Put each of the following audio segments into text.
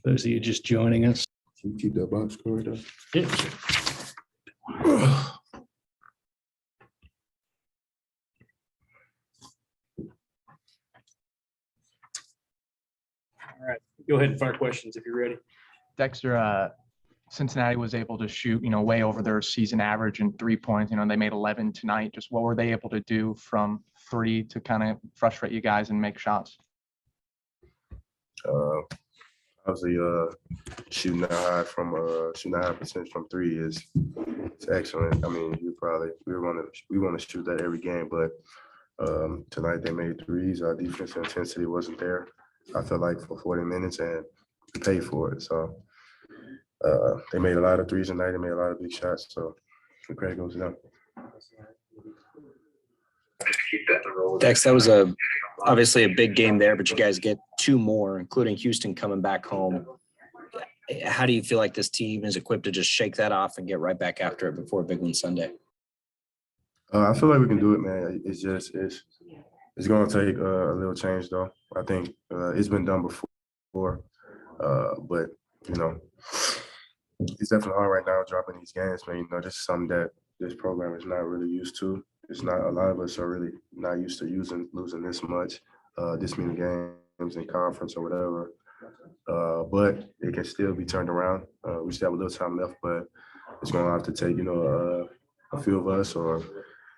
those of you just joining us. Can you keep that box score though? Yeah. All right, go ahead and fire questions if you're ready. Dexter, Cincinnati was able to shoot, way over their season average in 3 points. They made 11 tonight. Just what were they able to do from three to kind of frustrate you guys and make shots? Obviously, shooting that high percent from three is excellent. I mean, we want to shoot that every game, but tonight they made threes. Our defensive intensity wasn't there. I felt like for 40 minutes, and we paid for it. So they made a lot of threes tonight. They made a lot of big shots. So the credit goes to them. Dex, that was obviously a big game there, but you guys get two more, including Houston coming back home. How do you feel like this team is equipped to just shake that off and get right back after it before a big one Sunday? I feel like we can do it, man. It's going to take a little change, though. I think it's been done before, but it's definitely hard right now dropping these games, man. Just something that this program is not really used to. It's not, a lot of us are really not used to losing this much, this many games in conference or whatever. But it can still be turned around. We still have a little time left, but it's going to have to take, a few of us or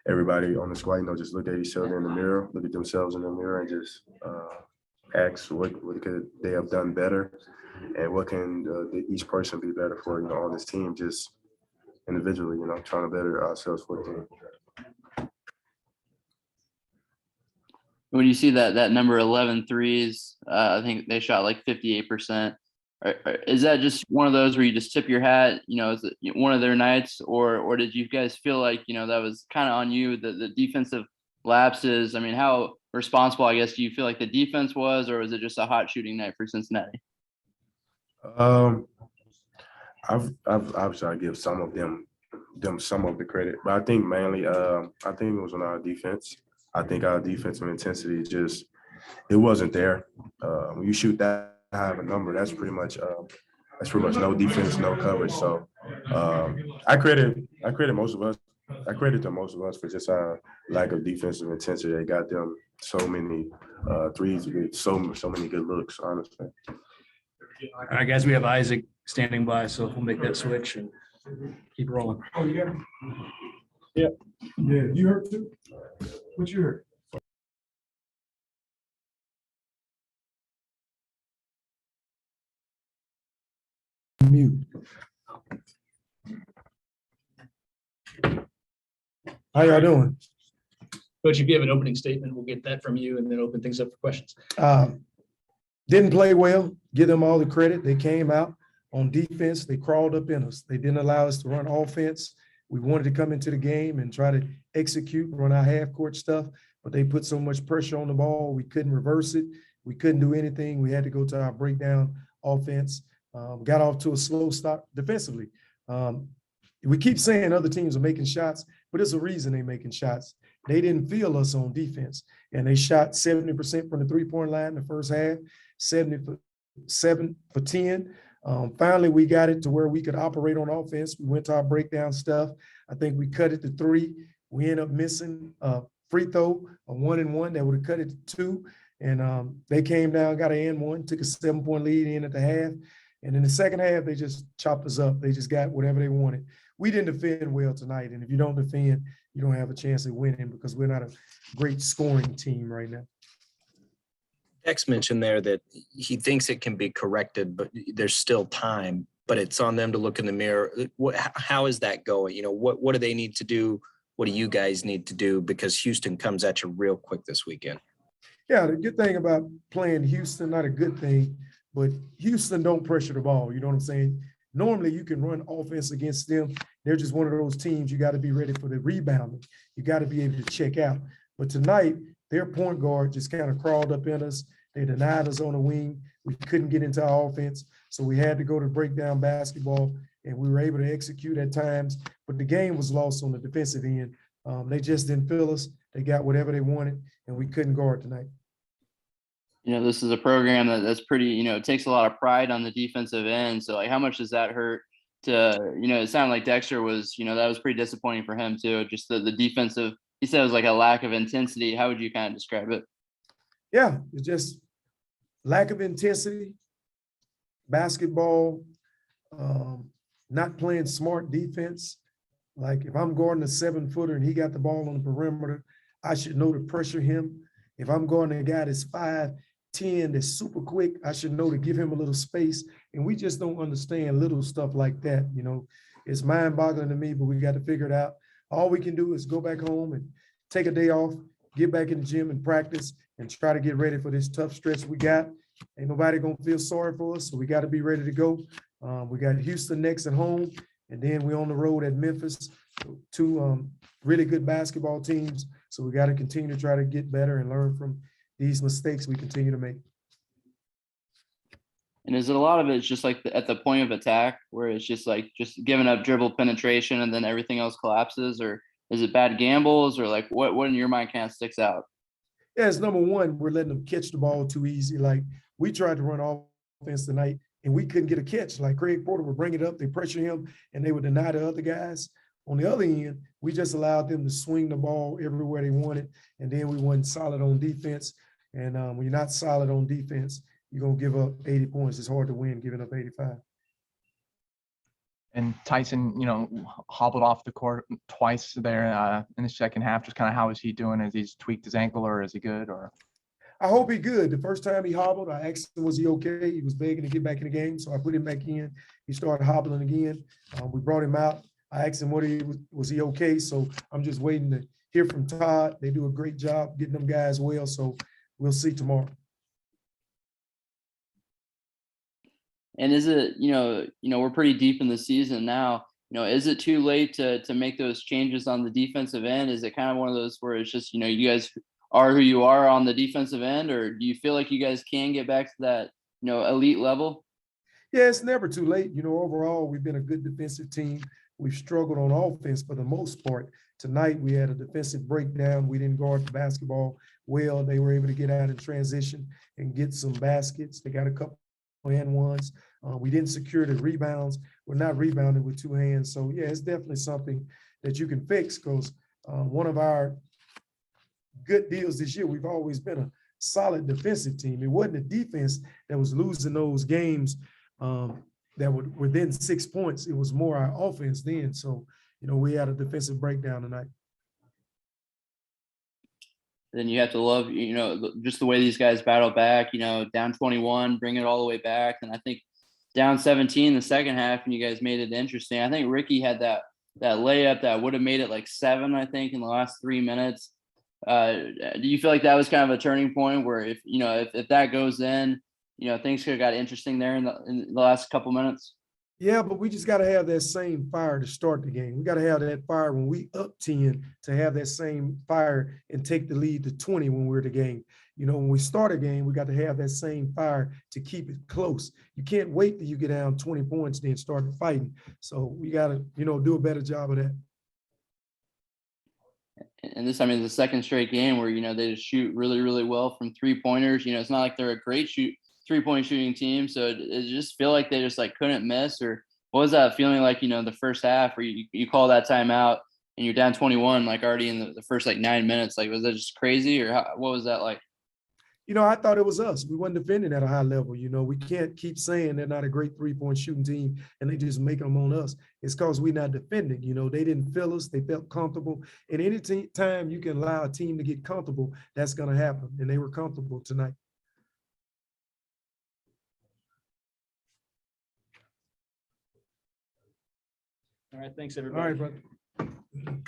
everybody on the squad, just look at each other in the mirror, look at themselves in the mirror, and just ask what could they have done better, and what can each person be better for, on this team, just individually, trying to better ourselves for the team. When you see that number 11 threes, I think they shot like 58%. Is that just one of those where you just tip your hat, is it one of their nights, or did you guys feel like, that was kind of on you, the defensive lapses? I mean, how responsible, I guess, do you feel like the defense was, or was it just a hot shooting night for Cincinnati? I give some of them some of the credit, but I think mainly, I think it was on our defense. I think our defensive intensity it wasn't there. When you shoot that high of a number, that's pretty much no defense, no coverage. So I credit most of us. I credit to most of us for just our lack of defensive intensity. They got them so many threes with so many good looks, honestly. All right, guys, we have Isaac standing by, so we'll make that switch and keep rolling. Oh, yeah. Yeah. Yeah. You heard too? What you heard? Mute. How y'all doing? Coach, if you have an opening statement, we'll get that from you and then open things up for questions. Didn't play well. Give them all the credit. They came out on defense. They crawled up in us. They didn't allow us to run offense. We wanted to come into the game and try to execute, run our half-court stuff, but they put so much pressure on the ball, we couldn't reverse it. We couldn't do anything. We had to go to our breakdown offense. Got off to a slow start defensively. We keep saying other teams are making shots, but there's a reason they're making shots. They didn't feel us on defense, and they shot 70% from the three-point line in the first half, 7 for 10. Finally, we got it to where we could operate on offense. We went to our breakdown stuff. I think we cut it to 3. We ended up missing a free throw, a 1-and-1 that would have cut it to 2. And they came down, got an and-1, took a 7-point lead in at the half. And in the second half, they just chopped us up. They just got whatever they wanted. We didn't defend well tonight. And if you don't defend, you don't have a chance at winning because we're not a great scoring team right now. Dex mentioned there that he thinks it can be corrected, but there's still time, but it's on them to look in the mirror. How is that going? What do they need to do? What do you guys need to do? Because Houston comes at you real quick this weekend. Yeah, the good thing about playing Houston, not a good thing, but Houston don't pressure the ball. You know what I'm saying? Normally you can run offense against them. They're just one of those teams you got to be ready for the rebounding. You got to be able to check out. But tonight, their point guard just kind of crawled up in us. They denied us on the wing. We couldn't get into our offense. So we had to go to breakdown basketball, and we were able to execute at times. But the game was lost on the defensive end. They just didn't feel us. They got whatever they wanted, and we couldn't guard tonight. This is a program that's pretty, it takes a lot of pride on the defensive end. So like, how much does that hurt to, it sounded like Dexter was, that was pretty disappointing for him too. Just the defensive, he said it was like a lack of intensity. How would you kind of describe it? Yeah, it's just lack of intensity, basketball, not playing smart defense. Like if I'm guarding a 7-footer and he got the ball on the perimeter, I should know to pressure him. If I'm guarding a guy that's 5'10", that's super quick, I should know to give him a little space. And we just don't understand little stuff like that. It's mind boggling to me, but we got to figure it out. All we can do is go back home and take a day off, get back in the gym and practice and try to get ready for this tough stretch we got. Ain't nobody gonna feel sorry for us, so we got to be ready to go. We got Houston next at home, and then we're on the road at Memphis. Two really good basketball teams, so we got to continue to try to get better and learn from these mistakes we continue to make. And is it a lot of it's just like at the point of attack where it's just like just giving up dribble penetration and then everything else collapses, or is it bad gambles, or like what in your mind kind of sticks out? Yeah, it's number one, we're letting them catch the ball too easy. Like we tried to run offense tonight and we couldn't get a catch. Like Craig Porter would bring it up, they pressure him, and they would deny the other guys. On the other end, we just allowed them to swing the ball everywhere they wanted, and then we weren't solid on defense. And when you're not solid on defense, you're gonna give up 80 points. It's hard to win giving up 85. And Tyson, hobbled off the court twice there in the second half. Just kind of how is he doing? Has he tweaked his ankle, or is he good? Or I hope he's good. The first time he hobbled, I asked him, was he okay? He was begging to get back in the game, so I put him back in. He started hobbling again. We brought him out. I asked him, was he okay? So I'm just waiting to hear from Todd. They do a great job getting them guys well, so we'll see tomorrow. And is it, we're pretty deep in the season now. Is it too late to make those changes on the defensive end? Is it kind of one of those where it's just, you guys are who you are on the defensive end, or do you feel like you guys can get back to that, elite level? Yeah, it's never too late. Overall, we've been a good defensive team. We've struggled on offense for the most part. Tonight, we had a defensive breakdown. We didn't guard the basketball well. They were able to get out in transition and get some baskets. They got a couple and ones. We didn't secure the rebounds. We're not rebounding with two hands. So, yeah, it's definitely something that you can fix because one of our good deals this year, we've always been a solid defensive team. It wasn't the defense that was losing those games that were within 6 points. It was more our offense then. So, we had a defensive breakdown tonight. Then you have to love, just the way these guys battle back, down 21, bring it all the way back. And I think down 17 the second half, and you guys made it interesting. I think Ricky had that layup that would have made it like 7, I think, in the last 3 minutes. Do you feel like that was kind of a turning point where if that goes in, things could have got interesting there in the last couple minutes? Yeah, but we just got to have that same fire to start the game. We got to have that fire when we up 10 to have that same fire and take the lead to 20 when we're the game. When we start a game, we got to have that same fire to keep it close. You can't wait till you get down 20 points, then start fighting. So we got to, do a better job of that. And this, the second straight game where, they just shoot really, really well from 3-pointers. It's not like they're a great 3-point shooting team. So it just feel like they just like couldn't miss. Or what was that feeling like, the first half where you call that timeout and you're down 21, like already in the first like 9 minutes? Like, was that just crazy, or what was that like? I thought it was us. We weren't defending at a high level. We can't keep saying they're not a great 3-point shooting team and they just make them on us. It's because we're not defending. They didn't feel us. They felt comfortable. And any time you can allow a team to get comfortable, that's going to happen. And they were comfortable tonight. All right, thanks, All everybody. right, brother.